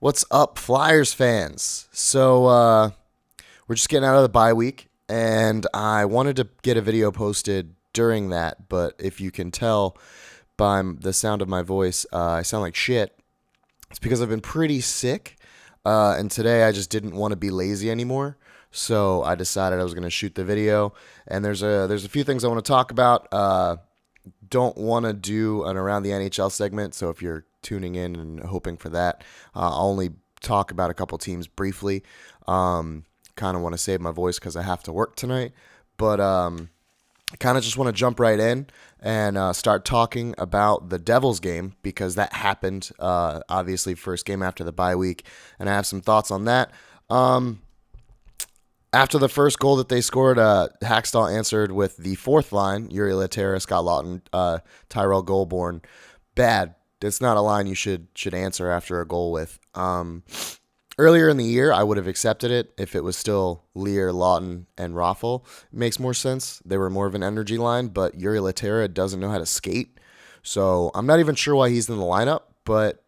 What's up, Flyers fans? We're just getting out of the bye week, and I wanted to get a video posted during that, but if you can tell by the sound of my voice, I sound like shit. It's because I've been pretty sick, and today I just didn't want to be lazy anymore, so I decided I was going to shoot the video, and there's a few things I want to talk about. Don't want to do an Around the NHL segment, so if you're tuning in and hoping for that, I'll only talk about a couple teams briefly. Kind of want to save my voice because I have to work tonight, but I kind of just want to jump right in and start talking about the Devils game because that happened, obviously, first game after the bye week, and I have some thoughts on that. After the first goal that they scored, Hackstall answered with the fourth line, Jiri Lehtera, Scott Laughton, Tyrell Goulbourne. Bad. It's not a line you should answer after a goal with. Earlier in the year, I would have accepted it if it was still Lear, Laughton, and Raffl. It makes more sense. They were more of an energy line, but Jiri Lehtera doesn't know how to skate. So I'm not even sure why he's in the lineup, but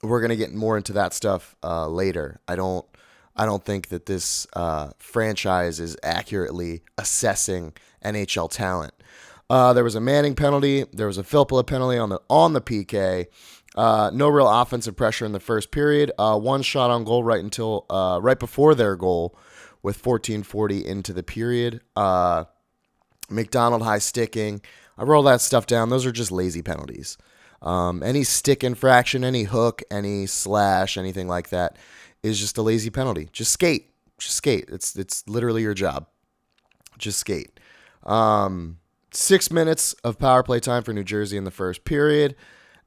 we're going to get more into that stuff later. I don't think that this franchise is accurately assessing NHL talent. There was a Manning penalty. There was a Filppula penalty on the PK. No real offensive pressure in the first period. One shot on goal right before their goal with 14:40 into the period. McDonald high sticking. I roll that stuff down. Those are just lazy penalties. Any stick infraction, any hook, any slash, anything like that is just a lazy penalty. Just skate. It's literally your job. Just skate. 6 minutes of power play time for New Jersey in the first period.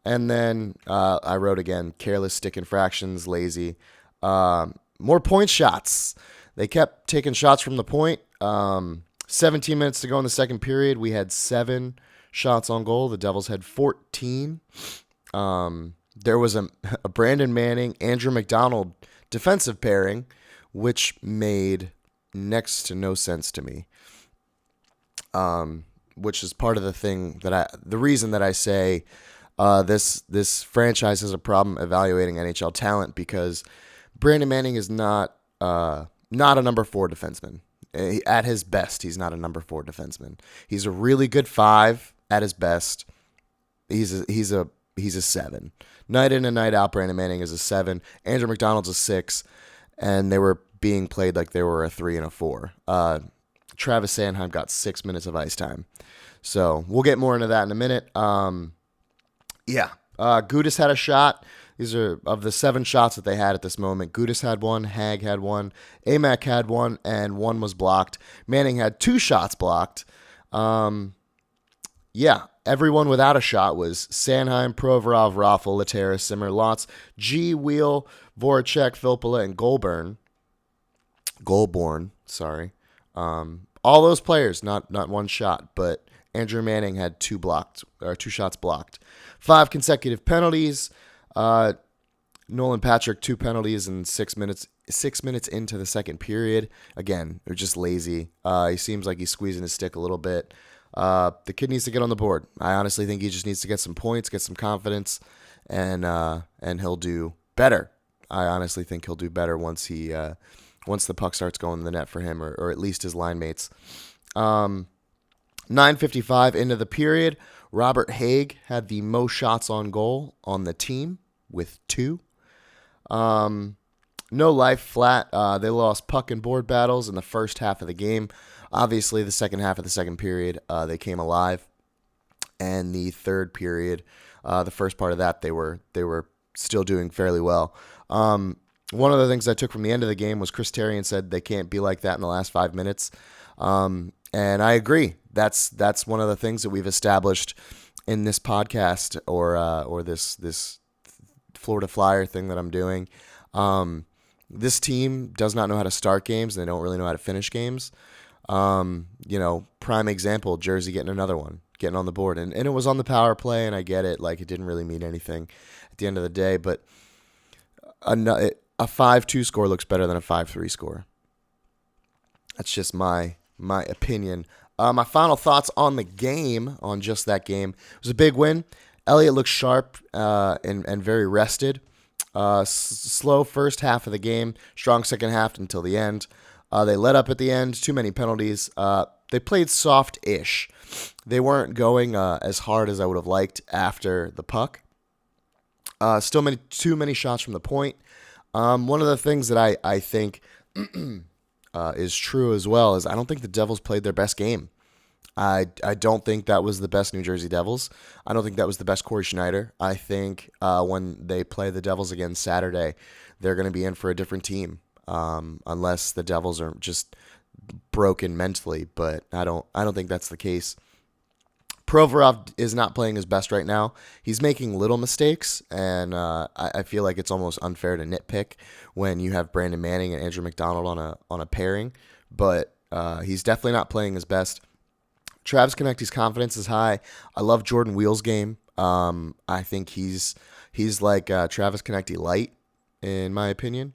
And then I wrote again, careless stick infractions, lazy. More point shots. They kept taking shots from the point. 17 minutes to go in the second period. We had 7 shots on goal. The Devils had 14. There was a Brandon Manning, Andrew McDonald defensive pairing, which made next to no sense to me. Which is part of the reason that I say this franchise has a problem evaluating NHL talent because Brandon Manning is not a number 4 defenseman. At his best, he's not a number 4 defenseman. He's a really good 5 at his best. He's a 7. Night in and night out, Brandon Manning is a 7. Andrew McDonald's a 6, and they were being played like they were a 3 and a 4. Travis Sanheim got 6 minutes of ice time. So we'll get more into that in a minute. Gudas had a shot. These are of the 7 shots that they had at this moment. Gudas had one, Hag had one, Amac had one, and one was blocked. Manning had 2 shots blocked. Everyone without a shot was Sanheim, Provorov, Raffl, Lehtera, Simmer, Lotz, G, Wheel, Voracek, Filppula, and Goulbourne, sorry. All those players, not one shot, but Andrew Manning had 2 shots blocked. 5 consecutive penalties. Nolan Patrick 2 penalties in 6 minutes. 6 minutes into the second period. Again, they're just lazy. He seems like he's squeezing his stick a little bit. The kid needs to get on the board. I honestly think he just needs to get some points, get some confidence, and he'll do better. I honestly think he'll do better once the puck starts going in the net for him, or at least his line mates. 9:55 into the period, Robert Haig had the most shots on goal on the team with 2. No life flat. They lost puck and board battles in the first half of the game. Obviously, the second half of the second period, they came alive. And the third period, the first part of that, they were still doing fairly well. One of the things I took from the end of the game was Chris Therien said they can't be like that in the last 5 minutes. And I agree. That's one of the things that we've established in this podcast or this Florida Flyer thing that I'm doing. This team does not know how to start games. They don't really know how to finish games. Prime example, Jersey getting another one, getting on the board. And it was on the power play, and I get it. Like, it didn't really mean anything at the end of the day. But a 5-2 score looks better than a 5-3 score. That's just my opinion. My final thoughts on the game, on just that game. It was a big win. Elliott looked sharp and very rested. Slow first half of the game, strong second half until the end. They let up at the end, too many penalties. They played soft-ish. They weren't going as hard as I would have liked after the puck. Still too many shots from the point. One of the things that I think is true as well is I don't think the Devils played their best game. I don't think that was the best New Jersey Devils. I don't think that was the best Corey Schneider. I think when they play the Devils again Saturday, they're going to be in for a different team, unless the Devils are just broken mentally. But I don't think that's the case. Provorov is not playing his best right now. He's making little mistakes, and I feel like it's almost unfair to nitpick when you have Brandon Manning and Andrew McDonald on a pairing. But he's definitely not playing his best. Travis Konecny's confidence is high. I love Jordan Wheel's game. I think he's like Travis Konecny light, in my opinion.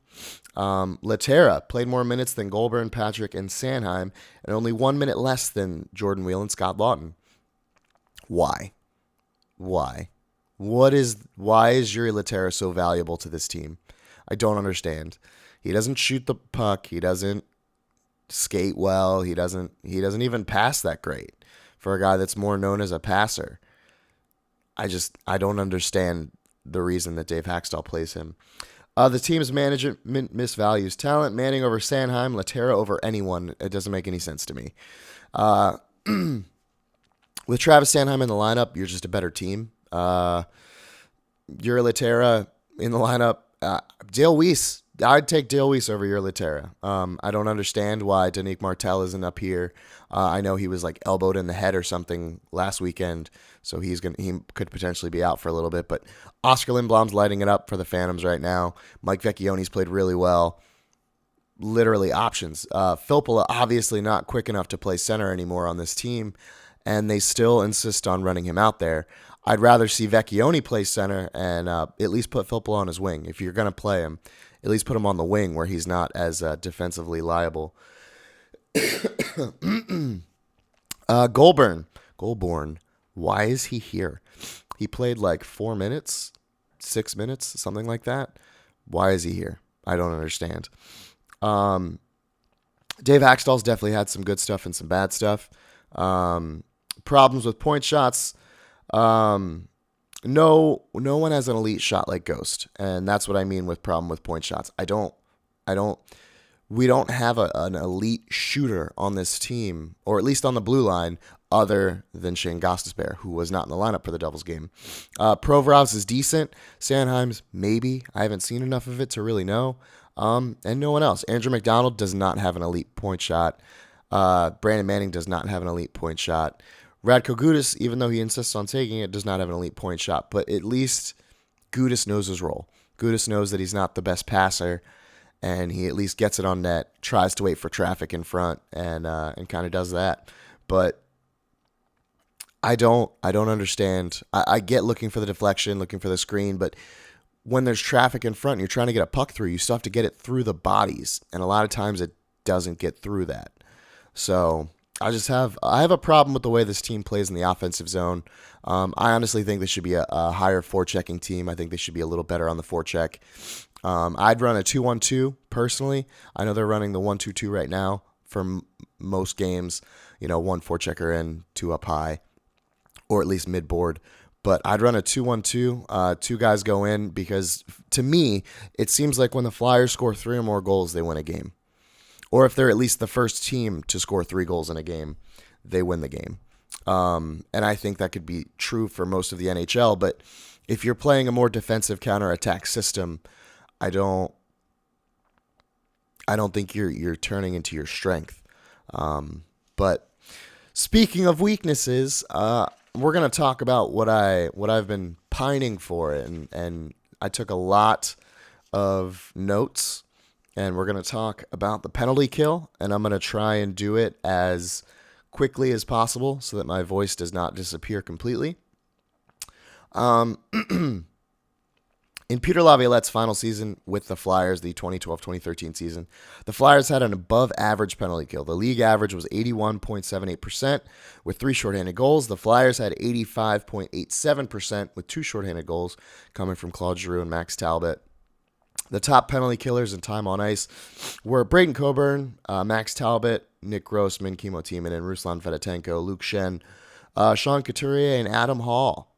Laterra played more minutes than Goulbourne, Patrick, and Sanheim, and only 1 minute less than Jordan Wheel and Scott Lawton. Why? Why is Jiri Laterra so valuable to this team? I don't understand. He doesn't shoot the puck. He doesn't skate well. He doesn't even pass that great for a guy that's more known as a passer. I don't understand the reason that Dave Haxtell plays him. The team's management misvalues talent. Manning over Sanheim, Laterra over anyone. It doesn't make any sense to me. With Travis Sanheim in the lineup, you're just a better team. Jiri Laterra in the lineup. Dale Weiss. I'd take Dale Weiss over Jiri Laterra. I don't understand why Danique Martel isn't up here. I know he was like elbowed in the head or something last weekend, so he could potentially be out for a little bit. But Oscar Lindblom's lighting it up for the Phantoms right now. Mike Vecchione's played really well. Literally options. Filppula obviously not quick enough to play center anymore on this team, and they still insist on running him out there. I'd rather see Vecchione play center and at least put Filppula on his wing. If you're going to play him, at least put him on the wing where he's not as defensively liable. Goulbourne. Why is he here? He played like 4 minutes, 6 minutes, something like that. Why is he here? I don't understand. Dave Haxtell's definitely had some good stuff and some bad stuff. Problems with point shots. No one has an elite shot like Ghost, and that's what I mean with problem with point shots. We don't have an elite shooter on this team, or at least on the blue line, other than Shane Gostisbehere, who was not in the lineup for the Devils game. Provorov's is decent. Sanheim's maybe. I haven't seen enough of it to really know. And no one else. Andrew McDonald does not have an elite point shot. Brandon Manning does not have an elite point shot. Radko Gudas, even though he insists on taking it, does not have an elite point shot. But at least Gudas knows his role. Gudas knows that he's not the best passer, and he at least gets it on net, tries to wait for traffic in front, and kind of does that. But I don't understand. I get looking for the deflection, looking for the screen, but when there's traffic in front and you're trying to get a puck through, you still have to get it through the bodies, and a lot of times it doesn't get through that. So I have a problem with the way this team plays in the offensive zone. I honestly think they should be a higher forechecking team. I think they should be a little better on the forecheck. I'd run a 2-1-2 personally. I know they're running the 1-2-2 right now for most games. One forechecker in, two up high, or at least mid-board. But I'd run a 2-1-2. Two guys go in because, to me, it seems like when the Flyers score 3 or more goals, they win a game. Or if they're at least the first team to score 3 goals in a game, they win the game. And I think that could be true for most of the NHL. But if you're playing a more defensive counterattack system, I don't think you're turning into your strength. But speaking of weaknesses, we're gonna talk about what I've been pining for, and I took a lot of notes. And we're going to talk about the penalty kill, and I'm going to try and do it as quickly as possible so that my voice does not disappear completely. In Peter Laviolette's final season with the Flyers, the 2012-2013 season, the Flyers had an above-average penalty kill. The league average was 81.78% with 3 shorthanded goals. The Flyers had 85.87% with 2 shorthanded goals coming from Claude Giroux and Max Talbot. The top penalty killers in time on ice were Braden Coburn, Max Talbot, Nick Grossman, Kimmo Timonen, Ruslan Fedotenko, Luke Shen, Sean Couturier, and Adam Hall.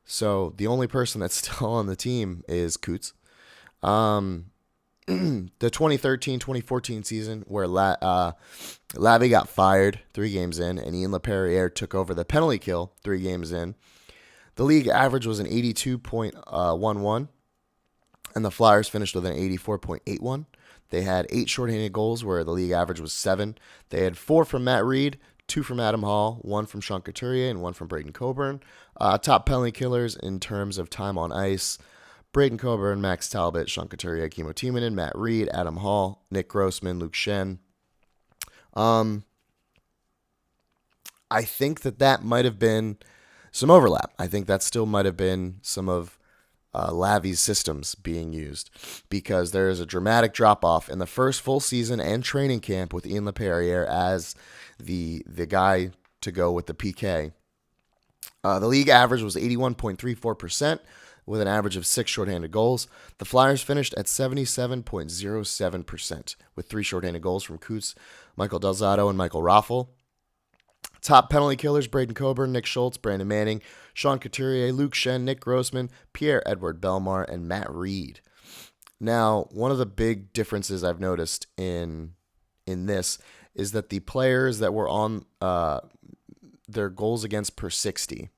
So the only person that's still on the team is Coots. The 2013-2014 season where Lavi got fired 3 games in and Ian LaPerriere took over the penalty kill 3 games in. The league average was an 82.11, and the Flyers finished with an 84.81. They had 8 shorthanded goals, where the league average was 7. They had 4 from Matt Reed, 2 from Adam Hall, 1 from Sean Couturier, and 1 from Braden Coburn. Top penalty killers in terms of time on ice: Braden Coburn, Max Talbot, Sean Couturier, Kimmo Timonen, Matt Reed, Adam Hall, Nick Grossman, Luke Shen. I think that might have been some overlap. I think that still might have been some of Lavi's systems being used, because there is a dramatic drop-off in the first full season and training camp with Ian LaPerriere as the guy to go with the PK. The league average was 81.34%, with an average of 6 shorthanded goals. The Flyers finished at 77.07%, with 3 shorthanded goals from Coots, Michael Del Zotto, and Michael Raffl. Top penalty killers: Braden Coburn, Nick Schultz, Brandon Manning, Sean Couturier, Luke Shen, Nick Grossman, Pierre-Edouard Bellemare, and Matt Reed. Now, one of the big differences I've noticed in this is that the players that were on their goals against per 60.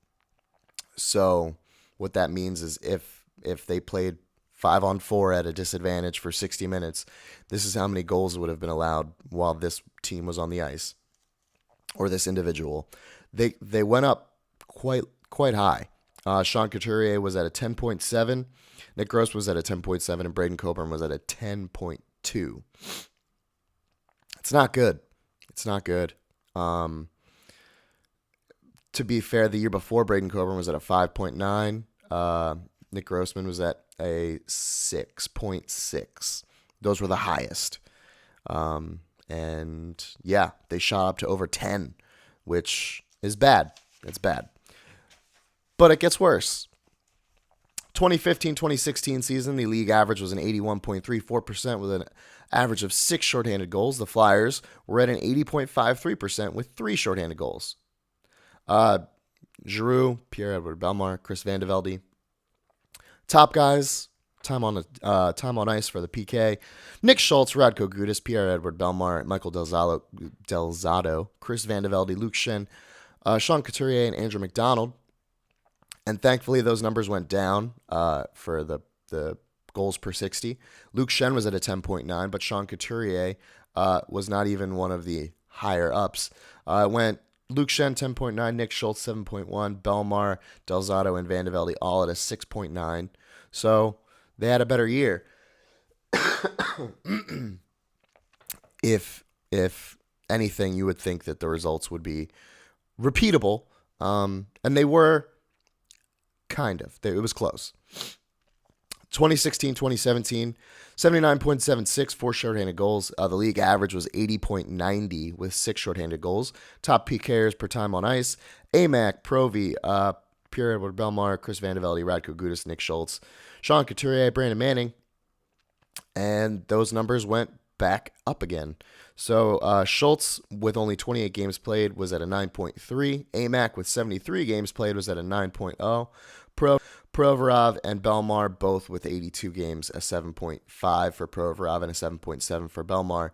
So what that means is if they played 5-on-4 at a disadvantage for 60 minutes, this is how many goals would have been allowed while this team was on the ice, or this individual. They went up quite high. Sean Couturier was at a 10.7, Nick Gross was at a 10.7, and Braden Coburn was at a 10.2. It's not good. It's not good. To be fair, the year before, Braden Coburn was at a 5.9. Nick Grossman was at a 6.6. Those were the highest. And yeah, they shot up to over 10, which is bad. It's bad. But it gets worse. 2015-2016 season, the league average was an 81.34% with an average of 6 shorthanded goals. The Flyers were at an 80.53% with 3 shorthanded goals. Giroux, Pierre-Edouard Bellemare, Chris Van de Velde. Top guys, time on ice for the PK: Nick Schultz, Radko Gudas, Pierre-Edouard Bellemare, Michael Del Zotto, Chris Van de Velde, Luke Shen, Sean Couturier, and Andrew McDonald. And thankfully, those numbers went down for the goals per 60. Luke Shen was at a 10.9, but Sean Couturier was not even one of the higher ups. Went Luke Shen 10.9, Nick Schultz 7.1, Bellemare, Del Zotto, and Van de Velde all at a 6.9. So they had a better year. If anything, you would think that the results would be repeatable, and they were kind of. It was close. 2016-2017, 79.76, 4 shorthanded goals. The league average was 80.90 with 6 shorthanded goals. Top PKers per time on ice: Amac, Provy, Pierre-Edouard Bellemare, Chris Van de Velde, Radko Gudas, Nick Schultz, Sean Couturier, Brandon Manning. And those numbers went back up again. So Schultz, with only 28 games played, was at a 9.3. Amac, with 73 games played, was at a 9.0. Provorov and Bellemare, both with 82 games, a 7.5 for Provorov and a 7.7 for Bellemare.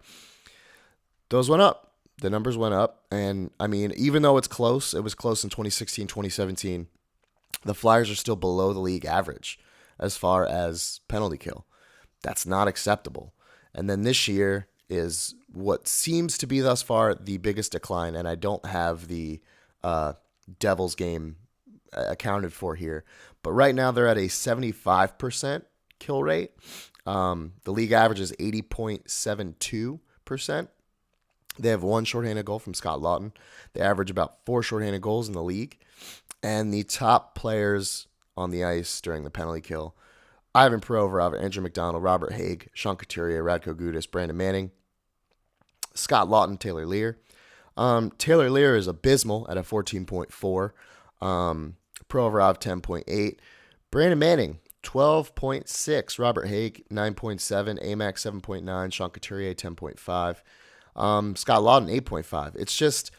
Those went up. The numbers went up. And, I mean, even though it's close, it was close in 2016, 2017, the Flyers are still below the league average as far as penalty kill. That's not acceptable. And then this year is what seems to be thus far the biggest decline, and I don't have the Devils game accounted for here. But right now they're at a 75% kill rate. The league average is 80.72%. They have 1 shorthanded goal from Scott Laughton. They average about 4 shorthanded goals in the league. And the top players on the ice during the penalty kill: Ivan Provorov, Andrew McDonald, Robert Haig, Sean Couturier, Radko Gudas, Brandon Manning, Scott Laughton, Taylor Lear. Taylor Lear is abysmal at a 14.4. Provorov 10.8. Brandon Manning 12.6. Robert Haig, 9.7. Amac, 7.9. Sean Couturier, 10.5. Scott Lawton, 8.5. It's just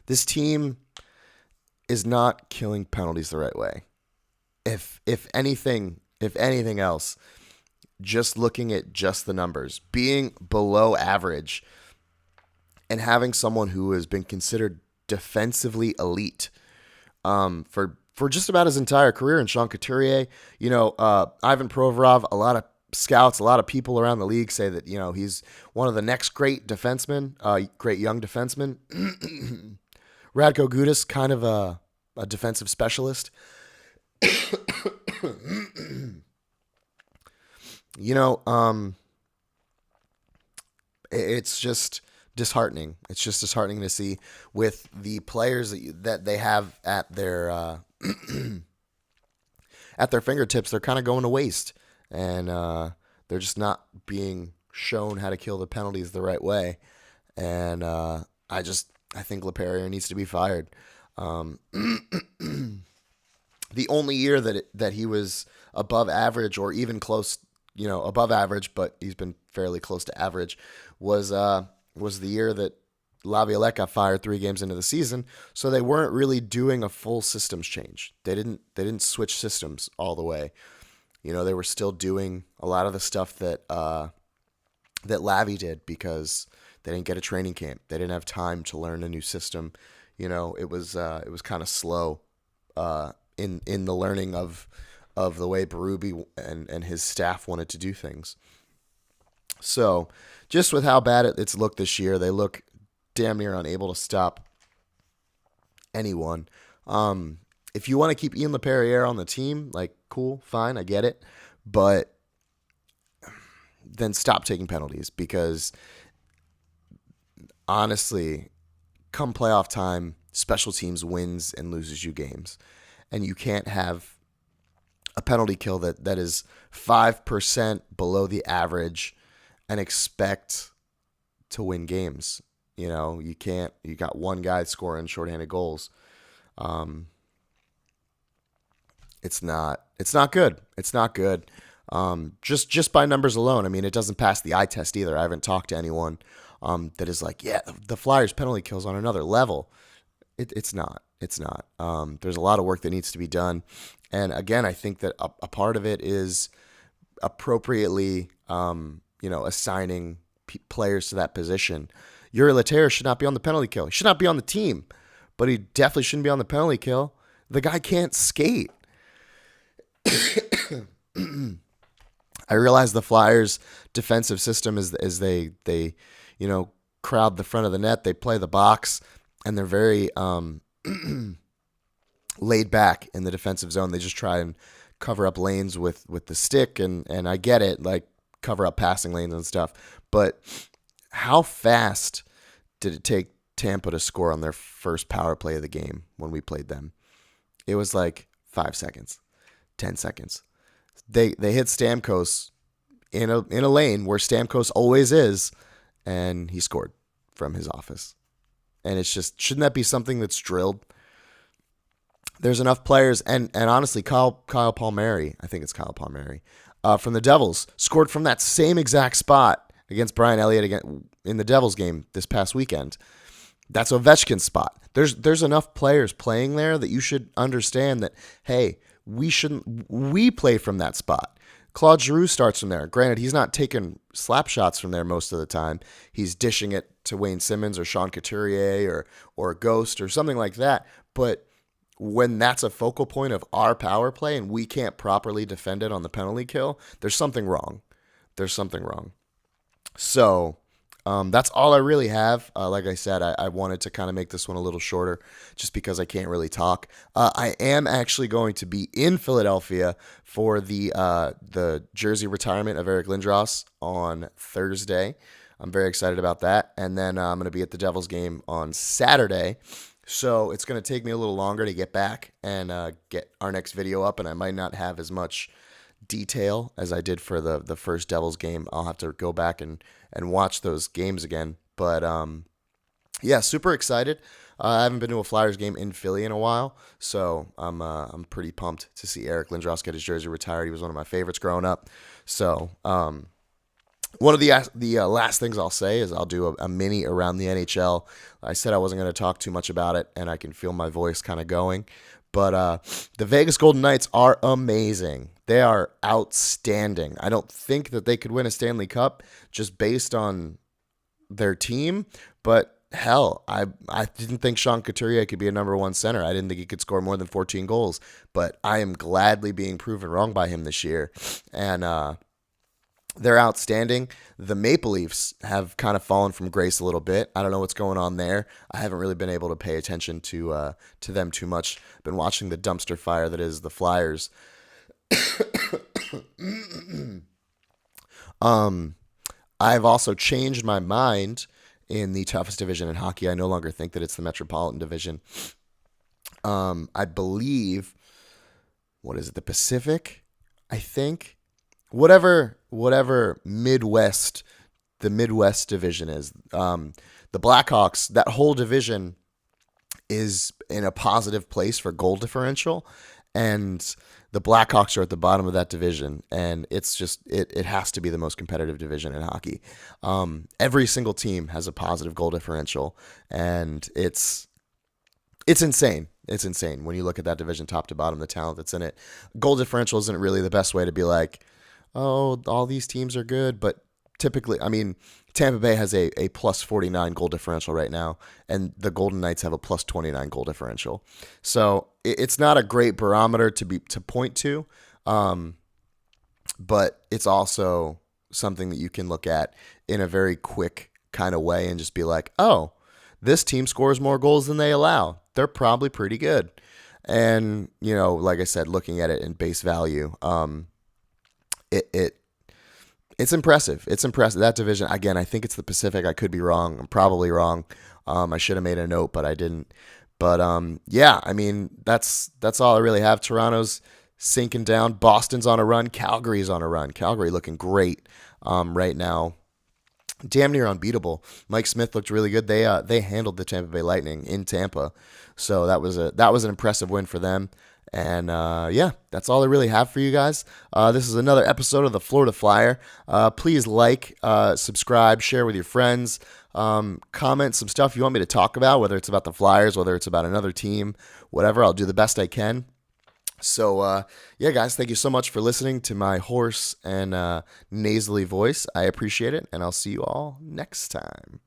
this team is not killing penalties the right way. If anything else, just looking at just the numbers, being below average and having someone who has been considered defensively elite for just about his entire career in Sean Couturier, Ivan Provorov, a lot of scouts, a lot of people around the league say that, he's one of the next great defensemen, great young defensemen. Radko Gudas, kind of a defensive specialist. It's just disheartening. It's just disheartening to see with the players that they have at their at their fingertips. They're kind of going to waste, and they're just not being shown how to kill the penalties the right way. And I think LaPerriere needs to be fired. The only year that he was above average or even close, above average, but he's been fairly close to average, was the year that Laviolette got fired 3 games into the season. So they weren't really doing a full systems change. They didn't switch systems all the way. They were still doing a lot of the stuff that Lavi did because they didn't get a training camp. They didn't have time to learn a new system. It was kind of slow in the learning of the way Berube and his staff wanted to do things. So just with how bad it's looked this year, they look damn near unable to stop anyone. If you want to keep Ian LaPerriere on the team, cool, fine, I get it. But then stop taking penalties because honestly, come playoff time, special teams wins and loses you games. And you can't have a penalty kill that is 5% below the average and expect to win games. You can't. You got one guy scoring shorthanded goals. It's not good. It's not good. Just by numbers alone. I mean, it doesn't pass the eye test either. I haven't talked to anyone that is like, yeah, the Flyers penalty kills on another level. It's not. It's not. There's a lot of work that needs to be done. And again, I think that a part of it is appropriately, assigning players to that position. Jiri Lehtera should not be on the penalty kill. He should not be on the team, but he definitely shouldn't be on the penalty kill. The guy can't skate. I realize the Flyers' defensive system is they crowd the front of the net. They play the box, and they're very laid back in the defensive zone. They just try and cover up lanes with the stick, and I get it, cover up passing lanes and stuff. But how fast did it take Tampa to score on their first power play of the game when we played them? It was 5 seconds, 10 seconds. They hit Stamkos in a lane where Stamkos always is, and he scored from his office. And it's just, shouldn't that be something that's drilled? There's enough players, and honestly, Kyle Palmieri, I think it's Kyle Palmieri, from the Devils, scored from that same exact spot against Brian Elliott in the Devils game this past weekend. That's Ovechkin's spot. There's enough players playing there that you should understand that, hey, we play from that spot. Claude Giroux starts from there. Granted, he's not taking slap shots from there most of the time. He's dishing it to Wayne Simmons or Sean Couturier or Ghost or something like that. But when that's a focal point of our power play and we can't properly defend it on the penalty kill, there's something wrong. There's something wrong. So that's all I really have. Like I said, I wanted to kind of make this one a little shorter just because I can't really talk. I am actually going to be in Philadelphia for the jersey retirement of Eric Lindros on Thursday. I'm very excited about that. And then I'm going to be at the Devils game on Saturday. So it's going to take me a little longer to get back and get our next video up, and I might not have as much detail as I did for the first Devils game. I'll have to go back and watch those games again. But yeah, super excited. I haven't been to a Flyers game in Philly in a while, so I'm pretty pumped to see Eric Lindros get his jersey retired. He was one of my favorites growing up. So one of the last things I'll say is I'll do a mini around the NHL. I said I wasn't going to talk too much about it, and I can feel my voice kind of going. But the Vegas Golden Knights are amazing. They are outstanding. I don't think that they could win a Stanley Cup just based on their team, but hell, I didn't think Sean Couturier could be a number one center. I didn't think he could score more than 14 goals, but I am gladly being proven wrong by him this year. And they're outstanding. The Maple Leafs have kind of fallen from grace a little bit. I don't know what's going on there. I haven't really been able to pay attention to them too much. Been watching the dumpster fire that is the Flyers. I've also changed my mind in the toughest division in hockey. I no longer think that it's the Metropolitan Division. I believe, what is it, the Pacific? I think. Whatever Midwest, the Midwest division is. The Blackhawks, that whole division is in a positive place for goal differential, and the Blackhawks are at the bottom of that division, and it's just it has to be the most competitive division in hockey. Every single team has a positive goal differential, and it's insane. It's insane when you look at that division top to bottom, the talent that's in it. Goal differential isn't really the best way to be like, oh, all these teams are good, but typically, I mean, Tampa Bay has a plus 49 goal differential right now, and the Golden Knights have a plus 29 goal differential. So it's not a great barometer to point to, but it's also something that you can look at in a very quick kind of way and just be like, oh, this team scores more goals than they allow. They're probably pretty good. And, like I said, looking at it in base value, it's impressive. It's impressive. That division, again, I think it's the Pacific. I could be wrong. I'm probably wrong. I should have made a note, but I didn't. But yeah, I mean, that's all I really have. Toronto's sinking down. Boston's on a run. Calgary's on a run. Calgary looking great right now. Damn near unbeatable. Mike Smith looked really good. They handled the Tampa Bay Lightning in Tampa, so that was an impressive win for them. And yeah, that's all I really have for you guys. This is another episode of the Florida Flyer. Please like, subscribe, share with your friends. Comment some stuff you want me to talk about, whether it's about the Flyers, whether it's about another team, whatever. I'll do the best I can. So, yeah, guys, thank you so much for listening to my hoarse and nasally voice. I appreciate it, and I'll see you all next time.